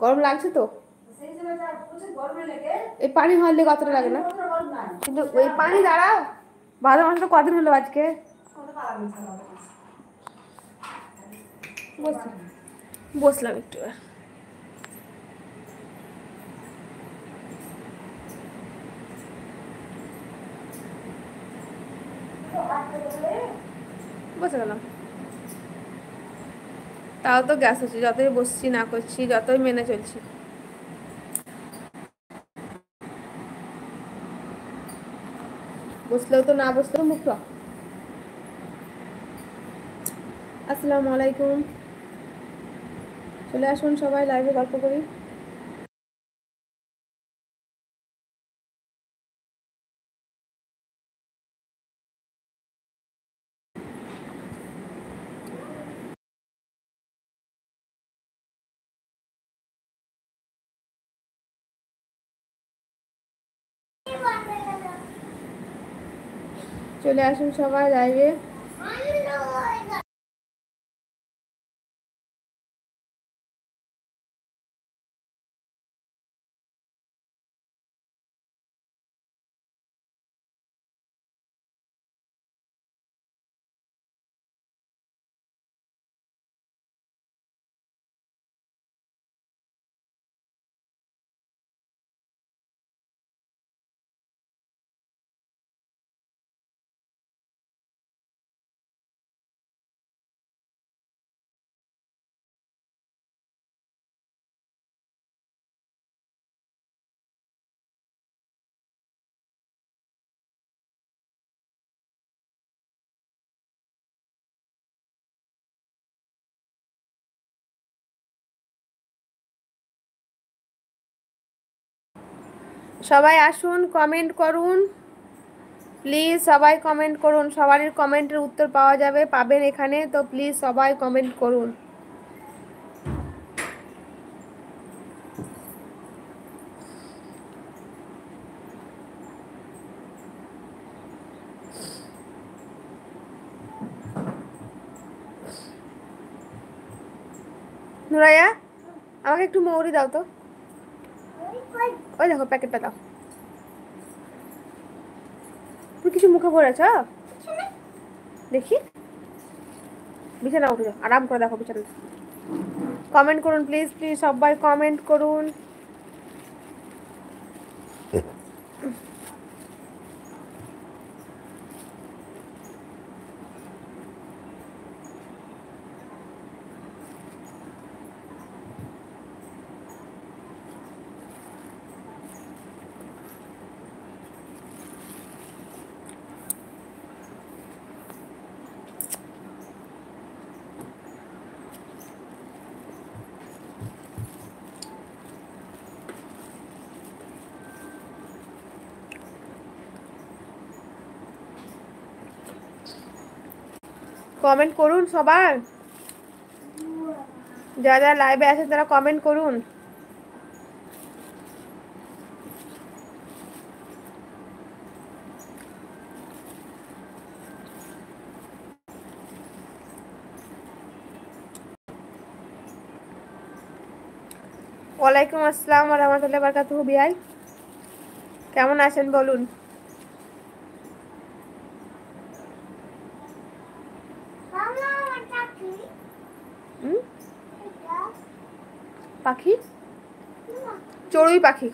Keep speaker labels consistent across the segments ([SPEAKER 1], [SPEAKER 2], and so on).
[SPEAKER 1] গরম লাগছে তো, এই পানি হলে কতটা লাগে না, কিন্তু ওই পানি দাঁড়াও। ভাদ্র মাসে তো কদিন হলো আজকে? বসলাম একটু। বসে গেলাম। তাও তো গ্যাস হচ্ছে, যতই বসছি না করছি, যতই মেনে চলছি। বসলেও তো, না বসলেও মুখ। আসসালামু আলাইকুম, চলে আসুন সবাই, লাইভে গল্প করি। চলে আসুন সবাই লাইভে। সবাই আসুন, কমেন্ট করুন প্লিজ, সবাই কমেন্ট করুন। সবারই কমেন্টের উত্তর পাওয়া যাবে, পাবেন এখানে, তো প্লিজ সবাই কমেন্ট করুন। নুরাইয়া, আমাকে একটু মৌরি দাও তো, ওই দেখো প্যাকেটটা দাও। তুমি কিছু মুখে পড়েছ দেখি, বিছানা উঠে যাও, আরাম করে দেখো বিছানা। কমেন্ট করুন প্লিজ প্লিজ, সবাই কমেন্ট করুন। কমেন্ট করুন সবাই, যারা যারা লাইভে আছেন তারা কমেন্ট করুন। ওয়ালাইকুম আসসালাম ওয়া রাহমাতুল্লাহি ওয়া বারাকাতুহু। বিআই কেমন আছেন বলুন? পাখি, চড়ুই পাখি।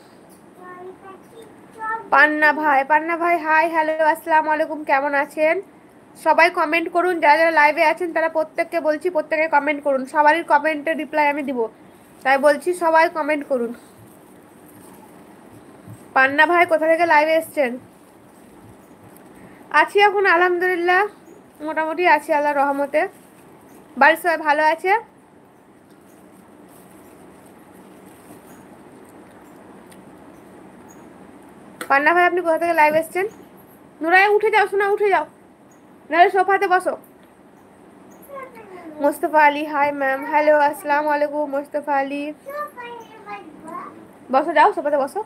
[SPEAKER 1] পান্না ভাই, পান্না ভাই হাই, হ্যালো, আসসালামু আলাইকুম, কেমন আছেন? সবাই কমেন্ট করুন, যারা যারা লাইভে আছেন তারা প্রত্যেককে বলছি, প্রত্যেকে কমেন্ট করুন, সবারই কমেন্টের রিপ্লাই আমি দিব, তাই বলছি সবাই কমেন্ট করুন। পান্না ভাই কোথা থেকে লাইভে এসছেন? আছি এখন আলহামদুলিল্লাহ, মোটামুটি আছি আল্লাহর রহমতে। বাড়ির সবাই ভালো আছে? পান্না ভাই আপনি কোথা থেকে লাইভ এসছেন? নুরাই উঠে যাও, শোনা উঠে যাও, নাহলে সোফাতে বসো। Mustafa Ali hi ma'am, hello, আসসালামু আলাইকুম মুস্তফা আলী। বসো, যাও সোফাতে বসো।